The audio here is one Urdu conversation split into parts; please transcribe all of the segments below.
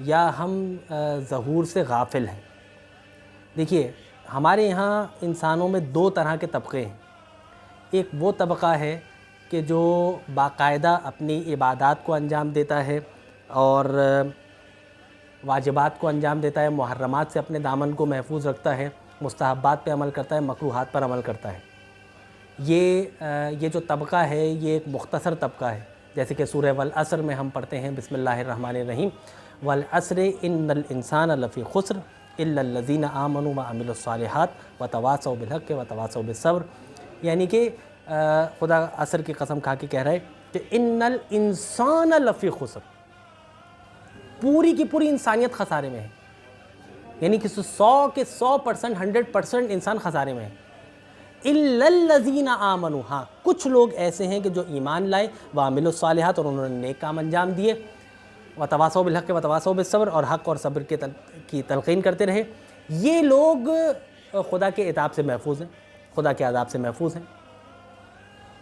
یا ہم ظہور سے غافل ہیں؟ دیکھیے ہمارے یہاں انسانوں میں دو طرح کے طبقے ہیں. ایک وہ طبقہ ہے کہ جو باقاعدہ اپنی عبادات کو انجام دیتا ہے اور واجبات کو انجام دیتا ہے, محرمات سے اپنے دامن کو محفوظ رکھتا ہے, مستحبات پہ عمل کرتا ہے, مکروہات پر عمل کرتا ہے. یہ جو طبقہ ہے یہ ایک مختصر طبقہ ہے. جیسے کہ سورہ والعصر میں ہم پڑھتے ہیں بسم اللہ الرحمن الرحیم, والعصر ان الانسان لفی خسر الا الذین آمنوا وعملوا الصالحات وتواصوا بالحق وتواصوا بالصبر. یعنی کہ خدا عصر کی قسم کھا کے کہہ رہا ہے کہ ان الانسان لفی خسر, پوری کی پوری انسانیت خسارے میں ہے. یعنی کہ 100 کے 100%, 100% انسان خسارے میں ہے. الا الذین آمنوا, ہاں کچھ لوگ ایسے ہیں کہ جو ایمان لائے, وعملوا الصالحات, اور انہوں نے نیک کام انجام دیے, وتواصوا بالحق وتواصوا بالصبر, اور حق اور صبر کی تلقین کرتے رہے. یہ لوگ خدا کے عتاب سے محفوظ ہیں, خدا کے عذاب سے محفوظ ہیں.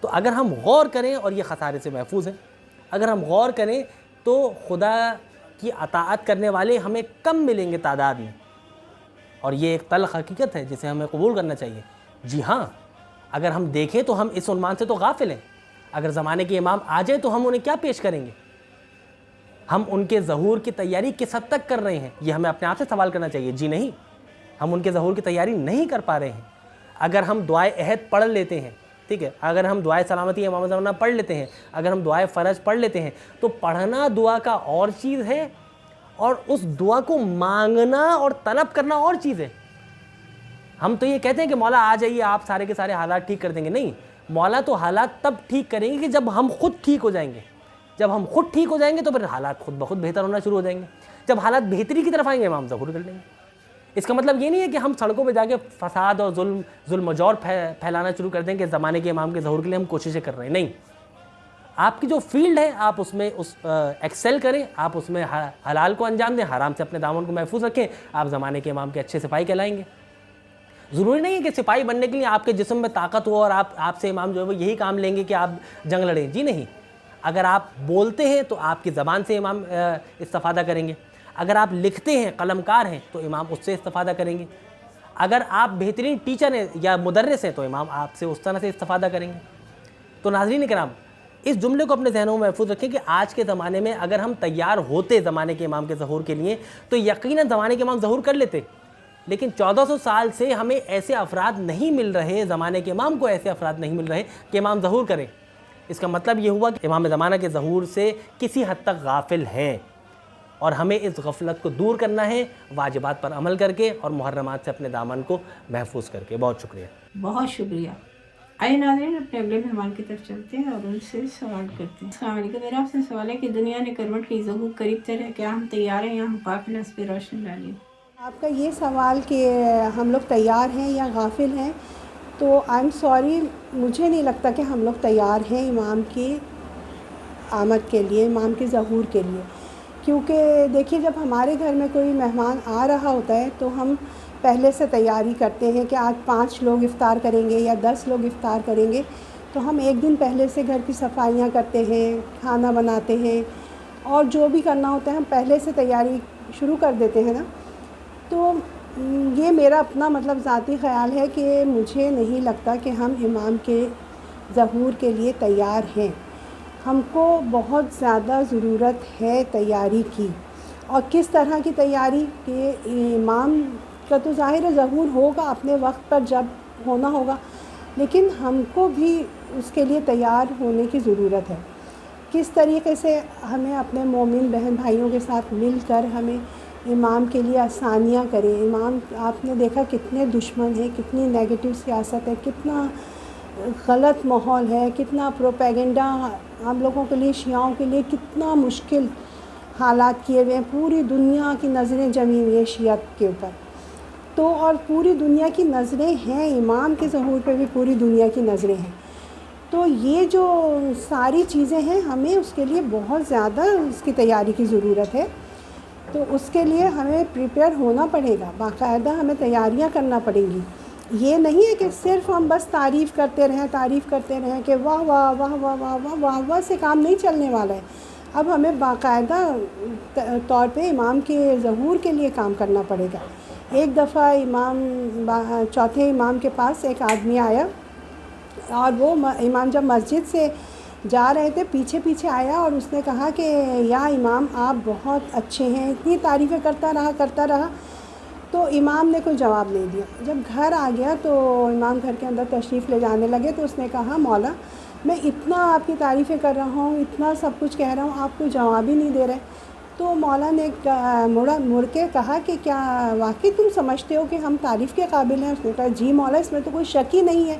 تو اگر ہم غور کریں, اور یہ خسارے سے محفوظ ہیں, اگر ہم غور کریں تو خدا کی اطاعت کرنے والے ہمیں کم ملیں گے تعداد میں, اور یہ ایک تلخ حقیقت ہے جسے ہمیں قبول کرنا چاہیے. جی ہاں, اگر ہم دیکھیں تو ہم اس عنوان سے تو غافل ہیں. اگر زمانے کے امام آ جائیں تو ہم انہیں کیا پیش کریں گے؟ ہم ان کے ظہور کی تیاری کس حد تک کر رہے ہیں, یہ ہمیں اپنے آپ سے سوال کرنا چاہیے. جی نہیں, ہم ان کے ظہور کی تیاری نہیں کر پا رہے ہیں. اگر ہم دعائے عہد پڑھ لیتے ہیں, ٹھیک ہے, اگر ہم دعائے سلامتی امام زمانہ پڑھ لیتے ہیں, اگر ہم دعائے فرج پڑھ لیتے ہیں, تو پڑھنا دعا کا اور چیز ہے, اور اس دعا کو مانگنا اور طلب کرنا اور چیز ہے. ہم تو یہ کہتے ہیں کہ مولا آ جائیے, آپ سارے کے سارے حالات ٹھیک کر دیں گے. نہیں, مولا تو حالات تب ٹھیک کریں گے کہ جب ہم خود ٹھیک ہو جائیں گے. جب ہم خود ٹھیک ہو جائیں گے تو پھر حالات خود بخود بہتر ہونا شروع ہو جائیں گے. جب حالات بہتری کی طرف آئیں گے امام ظہور کر لیں گے. اس کا مطلب یہ نہیں ہے کہ ہم سڑکوں پہ جا کے فساد اور ظلم و جور پھیلانا شروع کر دیں کہ زمانے کے امام کے ظہور کے لیے ہم کوششیں کر رہے ہیں. نہیں, آپ کی جو فیلڈ ہے آپ اس میں ایکسل کریں, آپ اس میں حلال کو انجام دیں, حرام سے اپنے دامن کو محفوظ رکھیں, آپ زمانے کے امام کے اچھے سپاہی کہلائیں گے. ضروری نہیں ہے کہ سپاہی بننے کے لیے آپ کے جسم میں طاقت ہو اور آپ سے امام جو ہے وہ یہی کام لیں گے کہ آپ جنگ لڑیں. جی نہیں, اگر آپ بولتے ہیں تو آپ کی زبان سے امام استفادہ کریں گے. اگر آپ لکھتے ہیں, قلم کار ہیں, تو امام اس سے استفادہ کریں گے. اگر آپ بہترین ٹیچر ہیں یا مدرس ہیں تو امام آپ سے اس طرح سے استفادہ کریں گے. تو ناظرین کرام, اس جملے کو اپنے ذہنوں میں محفوظ رکھیں کہ آج کے زمانے میں اگر ہم تیار ہوتے زمانے کے امام کے ظہور کے لیے تو یقیناً زمانے کے امام ظہور کر لیتے. لیکن 1400 سال سے ہمیں ایسے افراد نہیں مل رہے, زمانے کے امام کو ایسے افراد نہیں مل رہے کہ امام ظہور کریں. اس کا مطلب یہ ہوا کہ امام زمانہ کے ظہور سے کسی حد تک غافل ہیں, اور ہمیں اس غفلت کو دور کرنا ہے واجبات پر عمل کر کے اور محرمات سے اپنے دامن کو محفوظ کر کے. بہت شکریہ. بہت شکریہ. آئیے ناظرین اپنے اگلے مہمان کی طرف چلتے ہیں اور ان سے سوال کرتے ہیں. السلام علیکم. میرا آپ سے سوال ہے کہ دنیا نے کروٹ کی ظہور قریب تر ہے, کیا ہم تیار ہیں یا ہم قافل ہیں؟ اس پہ روشنی ڈالیے. آپ کا یہ سوال کہ ہم لوگ تیار ہیں یا غافل ہیں, تو آئی ایم سوری, مجھے نہیں لگتا کہ ہم لوگ تیار ہیں امام کی آمد کے لیے, امام کے ظہور کے لیے. کیونکہ دیکھیے, جب ہمارے گھر میں کوئی مہمان آ رہا ہوتا ہے تو ہم پہلے سے تیاری کرتے ہیں کہ آج 5 لوگ افطار کریں گے یا 10 لوگ افطار کریں گے, تو ہم ایک دن پہلے سے گھر کی صفائیاں کرتے ہیں, کھانا بناتے ہیں, اور جو بھی کرنا ہوتا ہے ہم پہلے سے تیاری شروع کر دیتے ہیں نا. تو یہ میرا اپنا مطلب ذاتی خیال ہے کہ مجھے نہیں لگتا کہ ہم امام کے ظہور کے لیے تیار ہیں. ہم کو بہت زیادہ ضرورت ہے تیاری کی. اور کس طرح کی تیاری کہ امام کا تو ظاہر ہے ظہور ہوگا اپنے وقت پر جب ہونا ہوگا, لیکن ہم کو بھی اس کے لیے تیار ہونے کی ضرورت ہے. کس طریقے سے ہمیں اپنے مومن بہن بھائیوں کے ساتھ مل کر ہمیں امام کے لیے آسانیاں کریں. امام آپ نے دیکھا کتنے دشمن ہیں, کتنی نیگیٹو سیاست ہے, کتنا غلط ماحول ہے, کتنا پروپیگنڈا ہم لوگوں کے لیے, شیعوں کے لیے کتنا مشکل حالات کیے ہوئے ہیں. پوری دنیا کی نظریں جمی ہوئی ہیں شیعت کے اوپر. تو اور پوری دنیا کی نظریں ہیں, امام کے ظہور پہ بھی پوری دنیا کی نظریں ہیں. تو یہ جو ساری چیزیں ہیں ہمیں اس کے لیے بہت زیادہ اس کی تیاری کی ضرورت ہے. تو اس کے لیے ہمیں پریپیئر ہونا پڑے گا, باقاعدہ ہمیں تیاریاں کرنا پڑیں گی. یہ نہیں ہے کہ صرف ہم بس تعریف کرتے رہیں کہ واہ واہ واہ واہ واہ واہ واہ واہ سے کام نہیں چلنے والا ہے. اب ہمیں باقاعدہ طور پہ امام کے ظہور کے لیے کام کرنا پڑے گا۔ ایک دفعہ چوتھے امام کے پاس ایک آدمی آیا، اور وہ امام جب مسجد سے جا رہے تھے پیچھے پیچھے آیا، اور اس نے کہا کہ یا امام آپ بہت اچھے ہیں، اتنی تعریفیں کرتا رہا۔ تو امام نے کوئی جواب نہیں دیا۔ جب گھر آ گیا تو امام گھر کے اندر تشریف لے جانے لگے، تو اس نے کہا مولا میں اتنا آپ کی تعریفیں کر رہا ہوں، اتنا سب کچھ کہہ رہا ہوں، آپ کوئی جواب ہی نہیں دے رہے۔ تو مولا نے مڑ کے کہا کہ کیا واقعی تم سمجھتے ہو کہ ہم تعریف کے قابل ہیں؟ اس نے کہا جی مولا، اس میں تو کوئی شک ہی نہیں ہے۔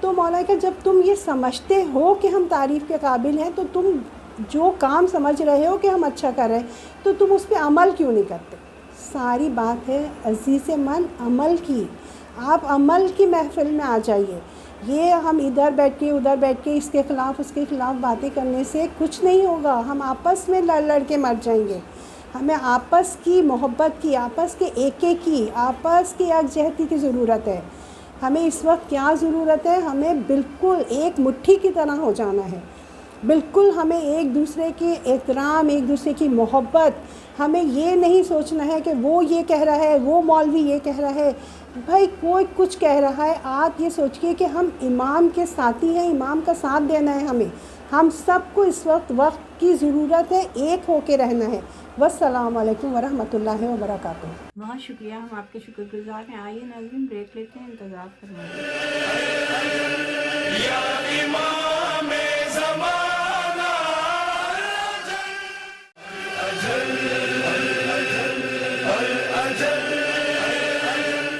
تو مولا کہ جب تم یہ سمجھتے ہو کہ ہم تعریف کے قابل ہیں، تو تم جو کام سمجھ رہے ہو کہ ہم اچھا کر رہے ہیں، تو تم اس پہ عمل کیوں نہیں کرتے؟ ساری بات ہے عزیز من عمل کی۔ آپ عمل کی محفل میں آ جائیے۔ یہ ہم ادھر بیٹھ کے ادھر بیٹھ کے اس کے خلاف اس کے خلاف باتیں کرنے سے کچھ نہیں ہوگا، ہم آپس میں لڑ کے مر جائیں گے۔ ہمیں آپس کی محبت کی، آپس کے ایکے کی، آپس کی یکجہتی کی ضرورت ہے۔ ہمیں اس وقت کیا ضرورت ہے؟ ہمیں بالکل ایک مٹھی کی طرح ہو جانا ہے۔ بالکل ہمیں ایک دوسرے کے احترام، ایک دوسرے کی محبت، ہمیں یہ نہیں سوچنا ہے کہ وہ یہ کہہ رہا ہے، وہ مولوی یہ کہہ رہا ہے، بھائی کوئی کچھ کہہ رہا ہے، آپ یہ سوچئے کہ ہم امام کے ساتھی ہیں، امام کا ساتھ دینا ہے ہمیں۔ ہم سب کو اس وقت کی ضرورت ہے، ایک ہو کے رہنا ہے۔ والسلام علیکم ورحمۃ اللہ وبرکاتہ۔ بہت شکریہ، ہم آپ کے شکر گزار ہیں۔ آئیے ناظرین بریک لیتے ہیں، انتظار فرمائیے۔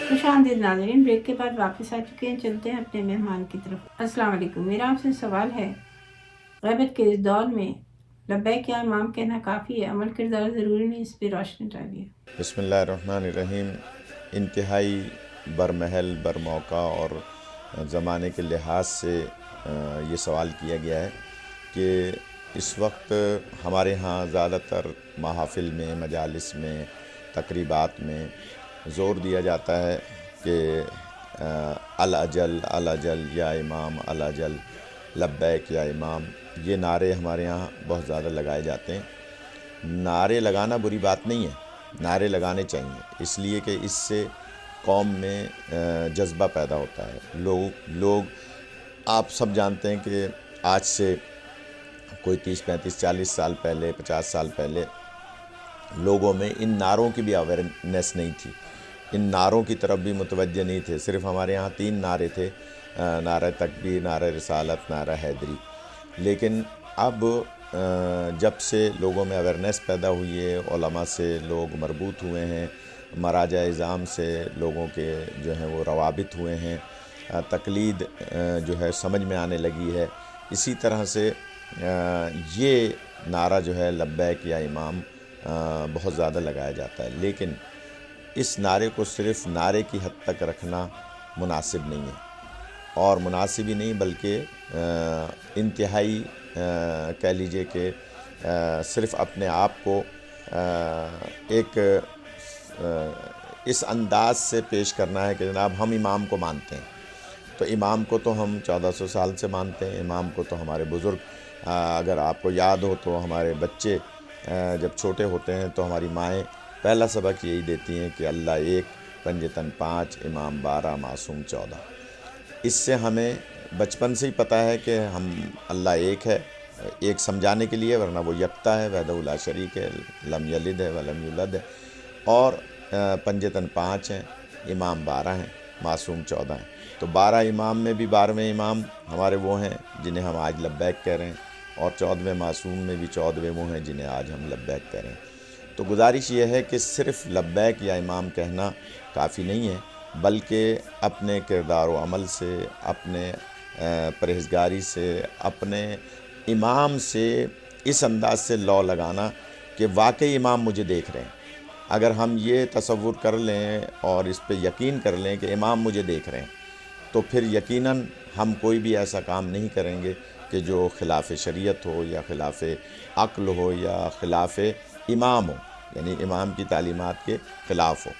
خوش آمدید ناظرین، بریک کے بعد واپس آ چکے ہیں، چلتے ہیں اپنے مہمان کی طرف۔ السلام علیکم، میرا آپ سے سوال ہے، غیبت کے اس دور میں لبیک یا امام کہنا کافی ہے؟ عمل کردار ضروری نہیں، اس پہ روشنی ڈالیے۔ بسم اللہ الرحمن الرحیم۔ انتہائی برمحل، برموقع اور زمانے کے لحاظ سے یہ سوال کیا گیا ہے کہ اس وقت ہمارے ہاں زیادہ تر محافل میں، مجالس میں، تقریبات میں زور دیا جاتا ہے کہ الاجل الاجل یا امام، الاجل لبیک یا امام، یہ نعرے ہمارے یہاں بہت زیادہ لگائے جاتے ہیں۔ نعرے لگانا بری بات نہیں ہے، نعرے لگانے چاہیے، اس لیے کہ اس سے قوم میں جذبہ پیدا ہوتا ہے۔ لوگ آپ سب جانتے ہیں کہ آج سے کوئی 30، 35، 40 سال پہلے، 50 سال پہلے لوگوں میں ان نعروں کی بھی اویئرنیس نہیں تھی، ان نعروں کی طرف بھی متوجہ نہیں تھے۔ صرف ہمارے یہاں 3 نعرے تھے، نعرہ تکبیر، نعرہ رسالت، نعرہ حیدری۔ لیکن اب جب سے لوگوں میں اویئرنیس پیدا ہوئی ہے، علماء سے لوگ مربوط ہوئے ہیں، مراجع اعظام سے لوگوں کے جو ہیں وہ روابط ہوئے ہیں، تقلید جو ہے سمجھ میں آنے لگی ہے، اسی طرح سے یہ نعرہ جو ہے لبیک یا امام بہت زیادہ لگایا جاتا ہے۔ لیکن اس نعرے کو صرف نعرے کی حد تک رکھنا مناسب نہیں ہے، اور مناسب ہی نہیں بلکہ انتہائی کہہ لیجئے کہ صرف اپنے آپ کو ایک اس انداز سے پیش کرنا ہے کہ جناب ہم امام کو مانتے ہیں۔ تو امام کو تو ہم 1400 سال سے مانتے ہیں، امام کو تو ہمارے بزرگ، اگر آپ کو یاد ہو تو ہمارے بچے جب چھوٹے ہوتے ہیں تو ہماری مائیں پہلا سبق یہی دیتی ہیں کہ اللہ ایک، پنجتن 5، امام 12، معصوم 14۔ اس سے ہمیں بچپن سے ہی پتہ ہے کہ ہم اللہ ایک ہے، ایک سمجھانے کے لیے، ورنہ وہ یکتا ہے، وحدہ لا شریک ہے، لم یلد ہے ولم یولد ہے، اور پنجتن 5 ہیں، امام 12 ہیں، معصوم 14 ہیں۔ تو 12 امام میں بھی 12ویں امام ہمارے وہ ہیں جنہیں ہم آج لبیک کہہ رہے ہیں، اور 14ویں معصوم میں بھی 14ویں وہ ہیں جنہیں آج ہم لبیک کہہ رہے ہیں۔ تو گزارش یہ ہے کہ صرف لبیک یا امام کہنا کافی نہیں ہے، بلکہ اپنے کردار و عمل سے، اپنے پرہیزگاری سے، اپنے امام سے اس انداز سے لو لگانا کہ واقعی امام مجھے دیکھ رہے ہیں۔ اگر ہم یہ تصور کر لیں اور اس پہ یقین کر لیں کہ امام مجھے دیکھ رہے ہیں، تو پھر یقیناً ہم کوئی بھی ایسا کام نہیں کریں گے کہ جو خلاف شریعت ہو، یا خلاف عقل ہو، یا خلاف امام ہو، یعنی امام کی تعلیمات کے خلاف ہو۔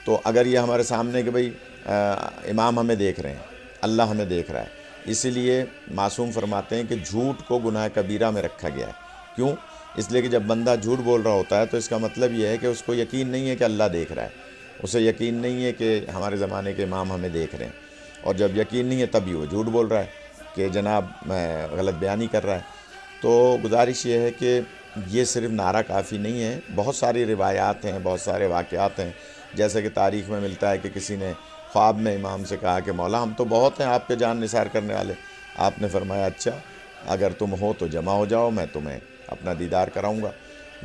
تو اگر یہ ہمارے سامنے کہ بھئی امام ہمیں دیکھ رہے ہیں، اللہ ہمیں دیکھ رہا ہے، اسی لیے معصوم فرماتے ہیں کہ جھوٹ کو گناہ کبیرہ میں رکھا گیا ہے۔ کیوں؟ اس لیے کہ جب بندہ جھوٹ بول رہا ہوتا ہے تو اس کا مطلب یہ ہے کہ اس کو یقین نہیں ہے کہ اللہ دیکھ رہا ہے، اسے یقین نہیں ہے کہ ہمارے زمانے کے امام ہمیں دیکھ رہے ہیں، اور جب یقین نہیں ہے تبھی وہ جھوٹ بول رہا ہے کہ جناب میں غلط بیانی کر رہا ہے۔ تو گزارش یہ ہے کہ یہ صرف نعرہ کافی نہیں ہے، بہت ساری روایات ہیں، بہت سارے واقعات ہیں، جیسے کہ تاریخ میں ملتا ہے کہ کسی نے خواب میں امام سے کہا کہ مولا ہم تو بہت ہیں آپ کے جان نثار کرنے والے۔ آپ نے فرمایا اچھا اگر تم ہو تو جمع ہو جاؤ، میں تمہیں اپنا دیدار کراؤں گا۔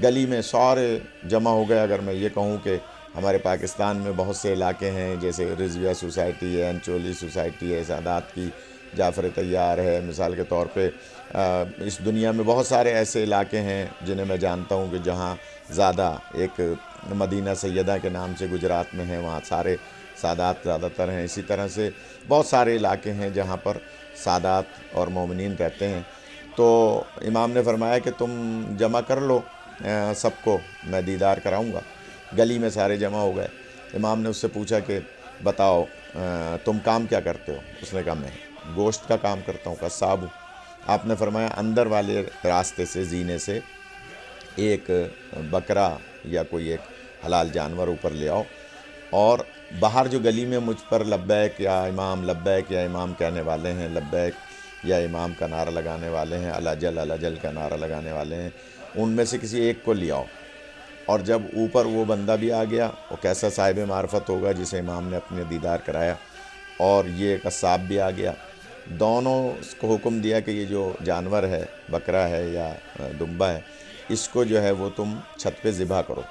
گلی میں سارے جمع ہو گئے۔ اگر میں یہ کہوں کہ ہمارے پاکستان میں بہت سے علاقے ہیں، جیسے رضویہ سوسائٹی ہے، انچولی سوسائٹی ہے، سادات کی، جعفر طیار ہے، مثال کے طور پہ اس دنیا میں بہت سارے ایسے علاقے ہیں جنہیں میں جانتا ہوں کہ جہاں زیادہ ایک مدینہ سیدہ کے نام سے گجرات میں ہے، وہاں سارے سادات زیادہ تر ہیں۔ اسی طرح سے بہت سارے علاقے ہیں جہاں پر سادات اور مومنین رہتے ہیں۔ تو امام نے فرمایا کہ تم جمع کر لو سب کو، میں دیدار کراؤں گا۔ گلی میں سارے جمع ہو گئے۔ امام نے اس سے پوچھا کہ بتاؤ تم کام کیا کرتے ہو؟ اس نے کہا میں گوشت کا کام کرتا ہوں، قصاب ہوں۔ آپ نے فرمایا اندر والے راستے سے، زینے سے ایک بکرا یا کوئی ایک حلال جانور اوپر لے آؤ، اور باہر جو گلی میں مجھ پر لبیک یا امام، لبیک یا امام کہنے والے ہیں، لبیک یا امام کا نعرہ لگانے والے ہیں، الاجل الاجل کا نعرہ لگانے والے ہیں، ان میں سے کسی ایک کو لے آؤ۔ اور جب اوپر وہ بندہ بھی آ گیا، وہ کیسا صاحب معرفت ہوگا جسے امام نے اپنے دیدار کرایا، اور یہ قصاب بھی آ گیا، دونوں اس کو حکم دیا کہ یہ جو جانور ہے، بکرا ہے یا دمبا ہے، اس کو جو ہے وہ تم چھت پہ ذبح کرو۔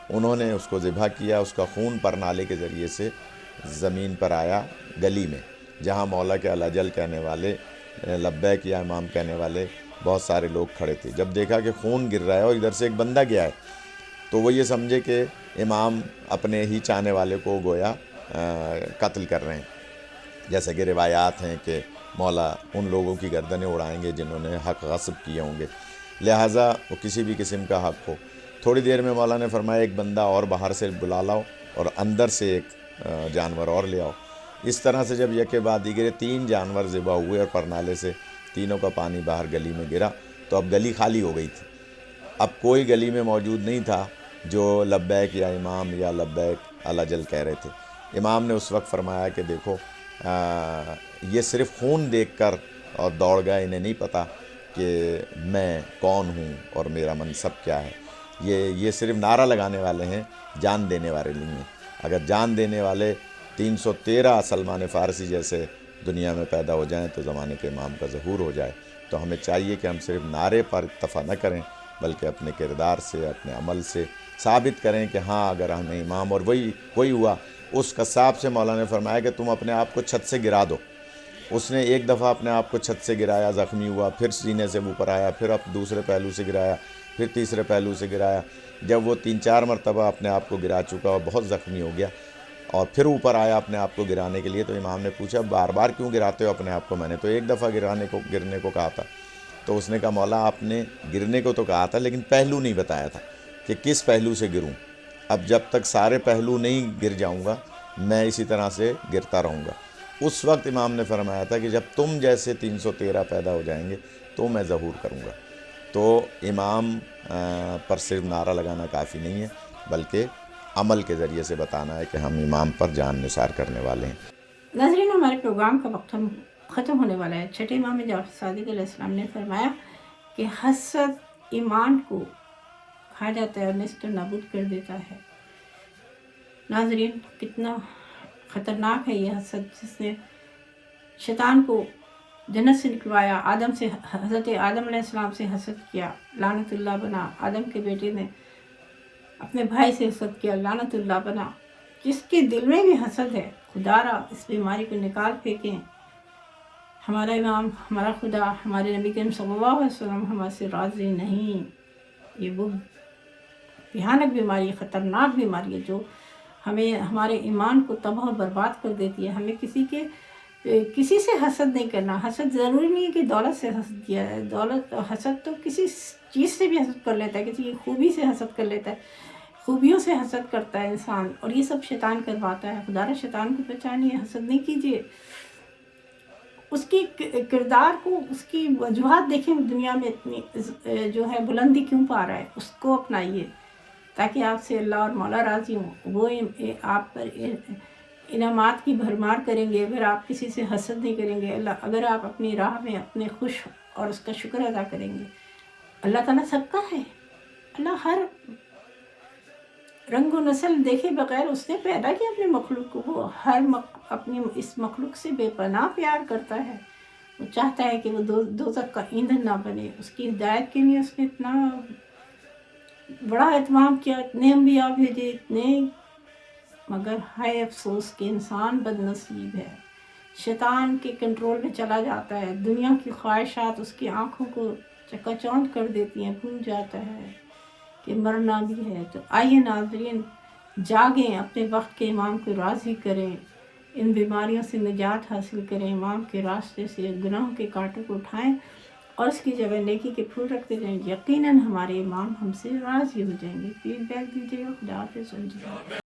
انہوں نے اس کو ذبح کیا، اس کا خون پرنالے کے ذریعے سے زمین پر آیا گلی میں، جہاں مولا کے الاجل کہنے والے، لبیک یا امام کہنے والے بہت سارے لوگ کھڑے تھے۔ جب دیکھا کہ خون گر رہا ہے اور ادھر سے ایک بندہ گیا ہے، تو وہ یہ سمجھے کہ امام اپنے ہی چاہنے والے کو گویا قتل کر رہے ہیں۔ جیسے کہ روایات ہیں کہ مولا ان لوگوں کی گردنیں اڑائیں گے جنہوں نے حق غصب کیے ہوں گے، لہٰذا وہ کسی بھی قسم کا حق ہو۔ تھوڑی دیر میں مولا نے فرمایا ایک بندہ اور باہر سے بلا لاؤ اور اندر سے ایک جانور اور لے آؤ۔ اس طرح سے جب یکے بعد دیگرے 3 جانور ذبح ہوئے اور پرنالے سے تینوں کا پانی باہر گلی میں گرا، تو اب گلی خالی ہو گئی تھی۔ اب کوئی گلی میں موجود نہیں تھا جو لبیک یا امام یا لبیک الاجل کہہ رہے تھے۔ امام نے اس وقت فرمایا کہ دیکھو یہ صرف خون دیکھ کر اور دوڑ گئے، انہیں نہیں پتہ کہ میں کون ہوں اور میرا منصب کیا ہے۔ یہ صرف نعرہ لگانے والے ہیں، جان دینے والے نہیں ہیں۔ اگر جان دینے والے 313 سلمان فارسی جیسے دنیا میں پیدا ہو جائیں تو زمانے کے امام کا ظہور ہو جائے۔ تو ہمیں چاہیے کہ ہم صرف نعرے پر اکتفا نہ کریں، بلکہ اپنے کردار سے، اپنے عمل سے ثابت کریں کہ ہاں اگر ہمیں امام، اور وہی ہوا۔ اس قصاب سے مولا نے فرمایا کہ تم اپنے آپ کو چھت سے گرا دو۔ اس نے ایک دفعہ اپنے آپ کو چھت سے گرایا، زخمی ہوا، پھر سینے سے اوپر آیا، پھر اب دوسرے پہلو سے گرایا، پھر تیسرے پہلو سے گرایا۔ جب وہ 3-4 مرتبہ اپنے آپ کو گرا چکا اور بہت زخمی ہو گیا، اور پھر اوپر آیا اپنے آپ کو گرانے کے لیے، تو امام نے پوچھا بار بار کیوں گراتے ہو اپنے آپ کو؟ میں نے تو ایک دفعہ گرنے کو کہا تھا۔ تو اس نے کہا مولا آپ نے گرنے کو تو کہا تھا لیکن پہلو نہیں بتایا تھا کہ کس پہلو سے گروں۔ اب جب تک سارے پہلو نہیں گر جاؤں گا میں اسی طرح سے گرتا رہوں گا۔ اس وقت امام نے فرمایا تھا کہ جب تم جیسے 313 پیدا ہو جائیں گے تو میں ظہور کروں گا۔ تو امام پر صرف نعرہ لگانا کافی نہیں ہے، بلکہ عمل کے ذریعے سے بتانا ہے کہ ہم امام پر جان نثار کرنے والے ہیں۔ ناظرین، ہمارے پروگرام کا وقت ختم ہونے والا ہے۔ چھٹے امام جعفر صادق علیہ السلام نے فرمایا کہ حسد ایمان کو کھا جاتا ہے اور نیست و نابود کر دیتا ہے۔ ناظرین، کتنا خطرناک ہے یہ حسد، جس نے شیطان کو جنت سے نکلوایا، حضرت آدم علیہ السلام سے حسد کیا، لعنت اللہ بنا۔ آدم کے بیٹے نے اپنے بھائی سے حسد کیا، لعنت اللہ بنا۔ جس کے دل میں بھی حسد ہے، خدا را اس بیماری کو نکال پھینکیں۔ ہمارا امام، ہمارا خدا، ہمارے نبی کریم صلی اللہ علیہ وسلم ہمارے سے راضی نہیں۔ یہ وہ بھیانک بیماری، خطرناک بیماری ہے جو ہمیں، ہمارے ایمان کو تباہ و برباد کر دیتی ہے۔ ہمیں کسی سے حسد نہیں کرنا۔ حسد ضروری نہیں ہے کہ دولت سے حسد کیا ہے۔ حسد تو کسی چیز سے بھی حسد کر لیتا ہے، کسی کی خوبی سے حسد کر لیتا ہے، خوبیوں سے حسد کرتا ہے انسان، اور یہ سب شیطان کرواتا ہے۔ خدا را شیطان کو پہچانیے، حسد نہیں کیجیے۔ اس کی کردار کو، اس کی وجوہات دیکھیں دنیا میں اتنی جو ہے بلندی کیوں پا رہا ہے، اس کو اپنائیے تاکہ آپ سے اللہ اور مولا راضی ہوں۔ وہ آپ پر انعامات کی بھرمار کریں گے اگر آپ کسی سے حسد نہیں کریں گے، اللہ اگر آپ اپنی راہ میں اپنے خوش اور اس کا شکر ادا کریں گے۔ اللہ تعالیٰ سب کا ہے، اللہ ہر رنگ و نسل دیکھے بغیر اس نے پیدا کیا اپنے مخلوق کو، وہ ہر اپنی اس مخلوق سے بے پناہ پیار کرتا ہے، وہ چاہتا ہے کہ وہ دوزخ کا ایندھن نہ بنے۔ اس کی ہدایت کے لیے اس نے اتنا بڑا اہتمام کیا، اتنے انبیاء بھیجے، اتنے، مگر ہائے افسوس کہ انسان بد نصیب ہے، شیطان کے کنٹرول میں چلا جاتا ہے، دنیا کی خواہشات اس کی آنکھوں کو چکا چوند کر دیتی ہیں، بھول جاتا ہے کہ مرنا بھی ہے۔ تو آئیے ناظرین، جاگیں، اپنے وقت کے امام کو راضی کریں، ان بیماریوں سے نجات حاصل کریں، امام کے راستے سے گناہوں کے کانٹوں کو اٹھائیں اور اس کی جگہ نیکی کے پھول رکھتے جائیں، یقیناً ہمارے امام ہم سے راضی ہو جائیں گے۔ فیڈ بیک دیجیے گا۔ خدا حافظ۔